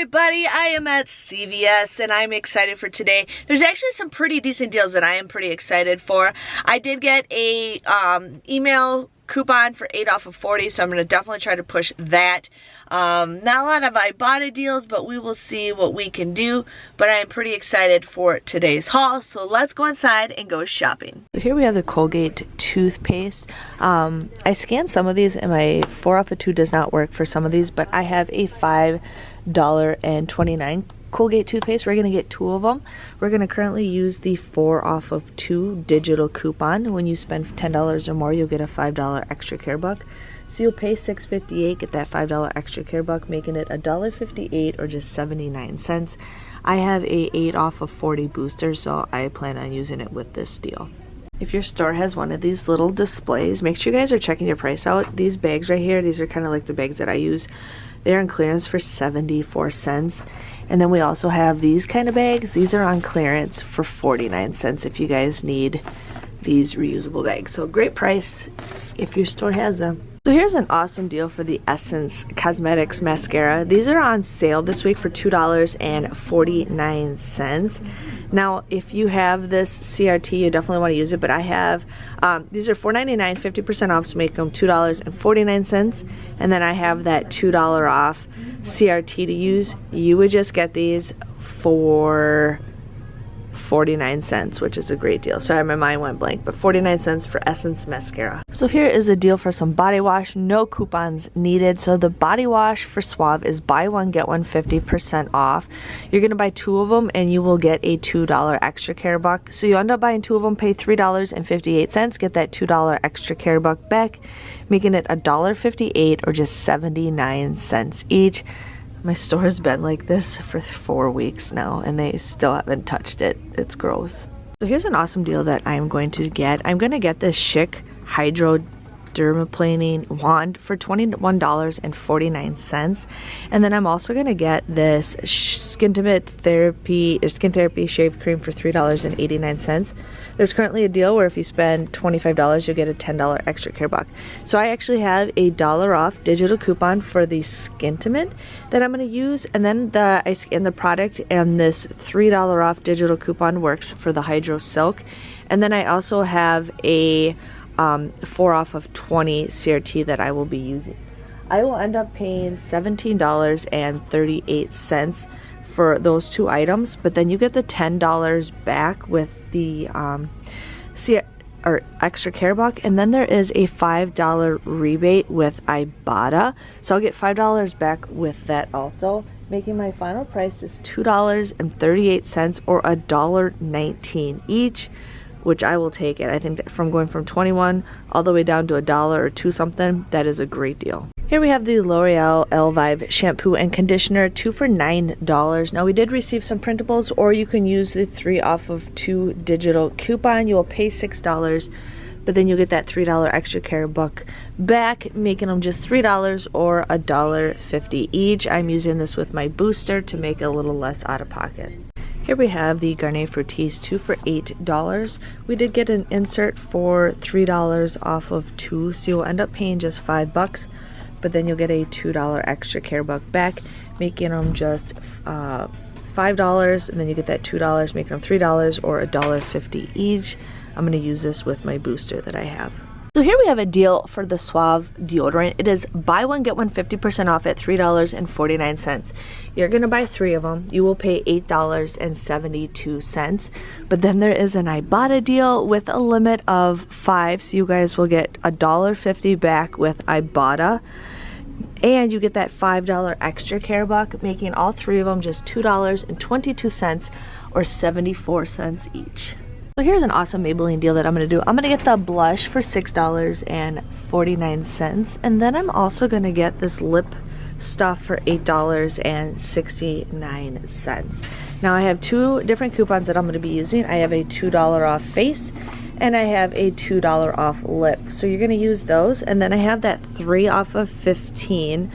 everybody, I am at CVS and I'm excited for today. There's actually some pretty decent deals that I am pretty excited for. I did get a email coupon for 8 off of 40, so I'm going to definitely try to push that. Not a lot of Ibotta deals, but we will see what we can do. But I am pretty excited for today's haul, so let's go inside and go shopping. So here we have the Colgate toothpaste. I scanned some of these and my 4 off of 2 does not work for some of these, but I have a $5.29 Colgate toothpaste. We're going to get 2 of them. We're going to currently use the 4 off of 2 digital coupon. When you spend $10 or more, you'll get a $5 extra care buck. So you'll pay $6.58, get that $5 extra care buck, making it $1.58 or just 79 cents. I have a 8 off of 40 booster, so I plan on using it with this deal. If your store has one of these little displays, make sure you guys are checking your price out. These bags right here, these are kind of like the bags that I use. They're on clearance for 74 cents. And then we also have these kind of bags. These are on clearance for 49 cents if you guys need these reusable bags. So great price if your store has them. So here's an awesome deal for the Essence Cosmetics mascara. These are on sale this week for $2.49. Now, if you have this CRT, you definitely want to use it, but I have, these are $4.99, 50% off, so make them $2.49. And then I have that $2 off CRT to use. You would just get these for 49 cents, which is a great deal. Sorry, my mind went blank, but 49 cents for Essence mascara. So here is a deal for some body wash, no coupons needed. So the body wash for Suave is buy one, get one 50% off. You're gonna buy 2 of them and you will get a $2 extra care buck. So you end up buying 2 of them, pay $3.58, get that $2 extra care buck back, making it $1.58 or just 79 cents each. My store has been like this for 4 weeks now and they still haven't touched it. It's gross. So here's an awesome deal that I'm going to get. I'm going to get this Schick Hydro Dermaplaning Wand for $21.49. And then I'm also going to get this Skin Therapy Shave Cream for $3.89. There's currently a deal where if you spend $25, you'll get a $10 extra care buck. So I actually have a $1 off digital coupon for the Skintimate that I'm going to use, and then I scan the product, and this $3 off digital coupon works for the Hydro Silk. And then I also have a 4 off of 20 CRT that I will be using. I will end up paying $17.38 for those 2 items, but then you get the $10 back with the extra care buck, and then there is a $5 rebate with Ibotta, so I'll get $5 back with that also, making my final price just $2.38 or $1.19 each, which I will take it. I think that from going from 21 all the way down to $1 or 2 something, that is a great deal. Here we have the L'Oreal Elvive shampoo and conditioner, 2 for $9. Now we did receive some printables, or you can use the 3 off of 2 digital coupon. You will pay $6, but then you'll get that $3 extra care buck back, making them just $3 or $1.50 each. I'm using this with my booster to make a little less out of pocket. Here we have the Garnier Fructis 2 for $8. We did get an insert for $3 off of 2, so you'll end up paying just $5, but then you'll get a $2 extra care buck back, making them just $5, and then you get that $2, making them $3 or $1.50 each. I'm going to use this with my booster that I have. So here we have a deal for the Suave deodorant. It is buy one, get one 50% off at $3.49. You're going to buy 3 of them. You will pay $8.72. But then there is an Ibotta deal with a limit of 5. So you guys will get $1.50 back with Ibotta. And you get that $5 extra care buck, making all 3 of them just $2.22 or 74 cents each. So here's an awesome Maybelline deal that I'm going to do. I'm going to get the blush for $6.49. And then I'm also going to get this lip stuff for $8.69. Now I have 2 different coupons that I'm going to be using. I have a $2 off face and I have a $2 off lip. So you're going to use those. And then I have that 3 off of 15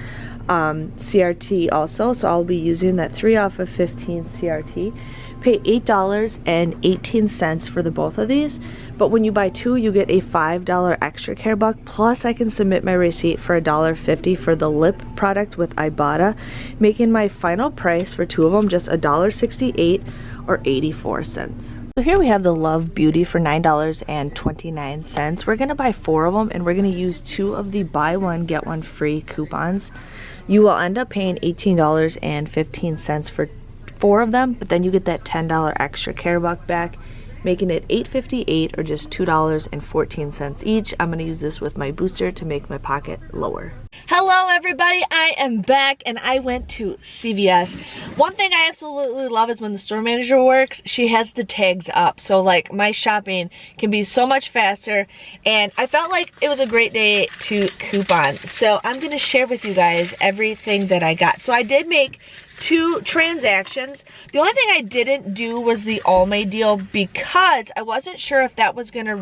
CRT also, so I'll be using that 3 off of 15 CRT. Pay $8.18 for the both of these, but when you buy 2 you get a $5 extra care buck, plus I can submit my receipt for $1.50 for the lip product with Ibotta, making my final price for 2 of them just $1.68 or 84 cents. So here we have the Love Beauty for $9.29. We're gonna buy 4 of them and we're gonna use 2 of the buy one get one free coupons. You will end up paying $18.15 for 4 of them, but then you get that $10 extra care buck back, making it $8.58 or just $2.14 each. I'm going to use this with my booster to make my pocket lower. Hello everybody, I am back and I went to CVS. One thing I absolutely love is when the store manager works, she has the tags up. So like my shopping can be so much faster, and I felt like it was a great day to coupon. So I'm going to share with you guys everything that I got. So I did make 2 transactions. The only thing I didn't do was the All May deal because I wasn't sure if that was gonna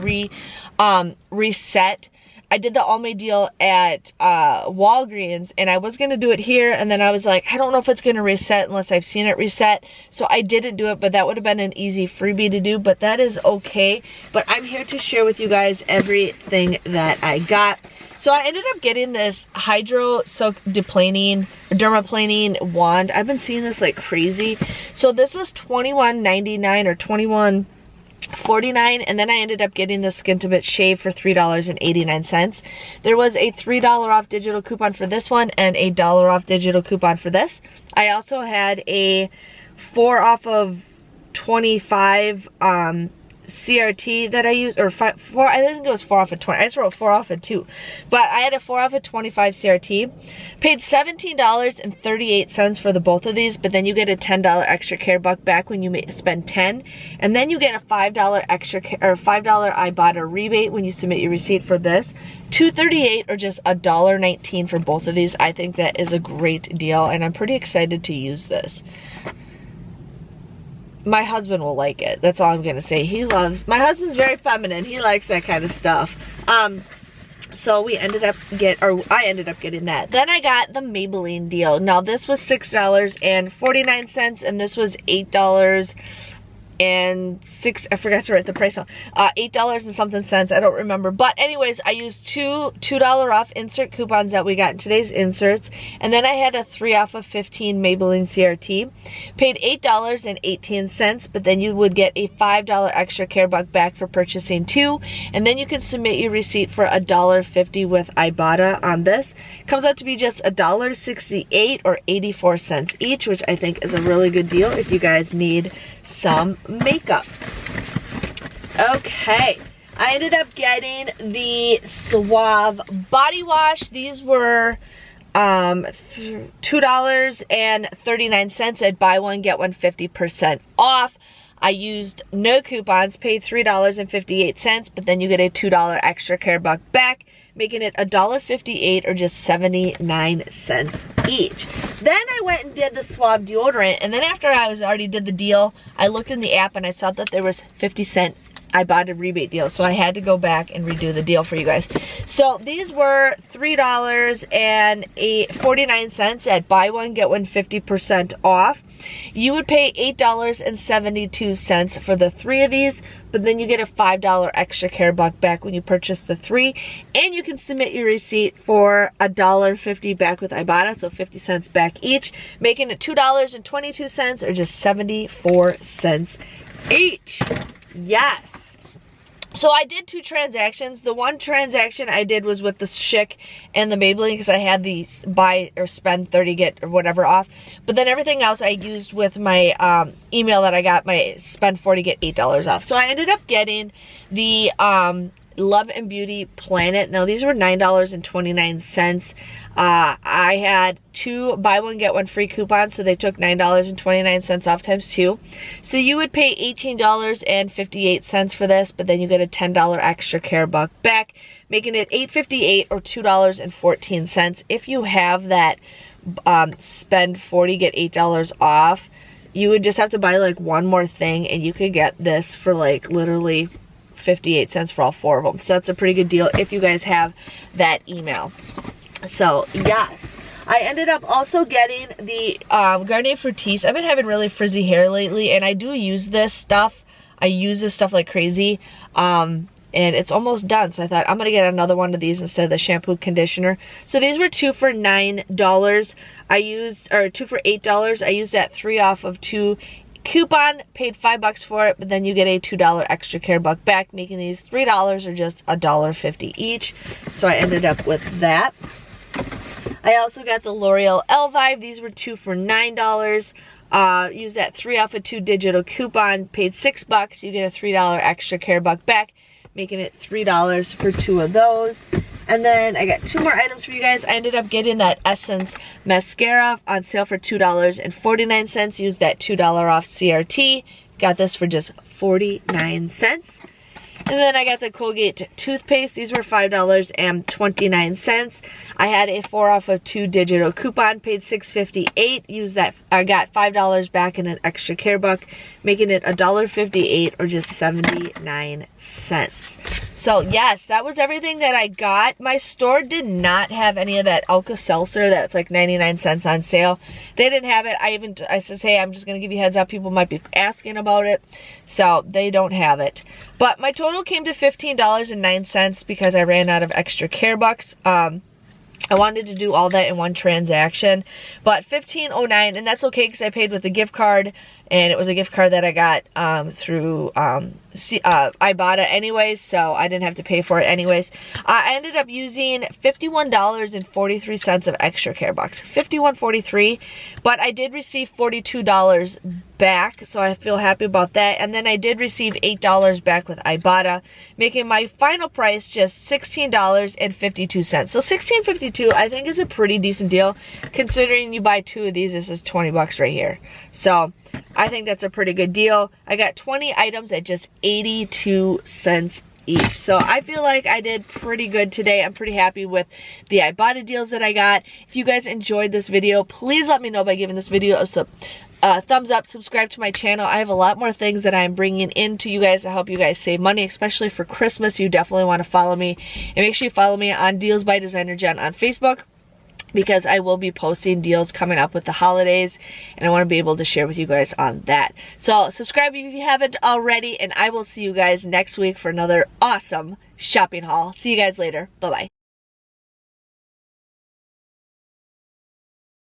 reset. I did the All May deal at Walgreens and I was gonna do it here, and then I was like, I don't know if it's gonna reset unless I've seen it reset. So I didn't do it, but that would have been an easy freebie to do, but that is okay. But I'm here to share with you guys everything that I got. So I ended up getting this Hydro Silk Deplaning, Dermaplaning wand. I've been seeing this like crazy. So this was $21.99 or $21.49, and then I ended up getting the Skin to Bit Shave for $3.89. There was a $3 off digital coupon for this one and a $1 off digital coupon for this. I also had a 4 off of 25 CRT that I used, or 4, I think it was 4 off of 20. I just wrote 4 off of 2, but I had a 4 off of 25 CRT. Paid $17.38 for the both of these, but then you get a $10 extra care buck back when you spend 10, and then you get a $5 extra or $5 Ibotta rebate when you submit your receipt for this. $2.38 or just $1.19 for both of these. I think that is a great deal, and I'm pretty excited to use this. My husband will like it. That's all I'm gonna say. My husband's very feminine. He likes that kind of stuff. So I ended up getting that. Then I got the Maybelline deal. Now this was $6.49 and this was $8 and I forgot to write the price on. $8 and something cents. I don't remember. But anyways, I used $2 off insert coupons that we got in today's inserts, and then I had a 3 off of 15 Maybelline CRT. Paid $8.18, but then you would get a $5 extra care buck back for purchasing 2, and then you can submit your receipt for $1.50 with Ibotta on this. Comes out to be just $1.68 or 84 cents each, which I think is a really good deal if you guys need some makeup. Okay, I ended up getting the Suave body wash. These were $2.39 at buy one get one 50% off. I used no coupons, paid $3.58, but then you get a $2 extra care buck back, making it $1.58 or just 79 cents each. Then I went and did the Suave deodorant, and then after I already did the deal, I looked in the app and I saw that there was 50-cent Ibotta rebate deal, so I had to go back and redo the deal for you guys. So these were $3.49 at buy one get one 50% off. You would pay $8.72 for the 3 of these, but then you get a $5 extra care buck back when you purchase the 3, and you can submit your receipt for $1.50 back with Ibotta, so 50 cents back each, making it $2.22 or just 74 cents each. Yes. So I did 2 transactions. The one transaction I did was with the Schick and the Maybelline because I had the buy or spend 30 get or whatever off. But then everything else I used with my email that I got, my spend 40 get $8 off. So I ended up getting the Love and Beauty Planet. Now these were $9.29. I had 2 buy one get one free coupons, so they took $9.29 off times 2. So you would pay $18.58 for this, but then you get a $10 extra care buck back, making it $8.58 or $2.14. If you have that spend 40 get $8 off, you would just have to buy like one more thing and you could get this for like literally 58 cents for all 4 of them. So that's a pretty good deal if you guys have that email. So yes, I ended up also getting the Garnier Fructis. I've been having really frizzy hair lately, and I do use this stuff. I use this stuff like crazy. And it's almost done, so I thought I'm gonna get another one of these instead of the shampoo conditioner. So these were 2 for $9. I used, or 2 for $8. I used that 3 off of 2 coupon, paid $5 for it, but then you get a $2 extra care buck back, making these $3 or just $1.50 each. So I ended up with that. I also got the L'Oreal Elvive. These were 2 for $9. Used that 3 off of 2 digital coupon, paid $6. You get a $3 extra care buck back, making it $3 for 2 of those. And then I got 2 more items for you guys. I ended up getting that Essence mascara on sale for $2.49. Used that $2 off CRT. Got this for just 49 cents. And then I got the Colgate toothpaste. These were $5.29. I had a 4 off of 2 digital coupon, paid $6.58. Used that, I got $5 back in an extra care buck, making it $1.58 or just 79 cents. So yes, that was everything that I got. My store did not have any of that Alka-Seltzer that's like 99 cents on sale. They didn't have it. I said, hey, I'm just going to give you a heads up. People might be asking about it. So they don't have it. But my total came to $15.09 because I ran out of extra care bucks. I wanted to do all that in one transaction, but $15.09, and that's okay because I paid with a gift card, and it was a gift card that I got through Ibotta anyways, so I didn't have to pay for it anyways. I ended up using $51.43 of extra care bucks, $51.43, but I did receive $42 back, so I feel happy about that. And then I did receive $8 back with Ibotta, making my final price just $16.52. So $16.52 I think is a pretty decent deal considering you buy 2 of these. This is 20 bucks right here. So I think that's a pretty good deal. I got 20 items at just 82 cents each. So I feel like I did pretty good today. I'm pretty happy with the Ibotta deals that I got. If you guys enjoyed this video, please let me know by giving this video a thumbs up, subscribe to my channel. I have a lot more things that I'm bringing in to you guys to help you guys save money, especially for Christmas. You definitely want to follow me, and make sure you follow me on Deals by DesignerJen on Facebook, because I will be posting deals coming up with the holidays, and I want to be able to share with you guys on that. So subscribe if you haven't already, and I will see you guys next week for another awesome shopping haul. See you guys later. Bye-bye.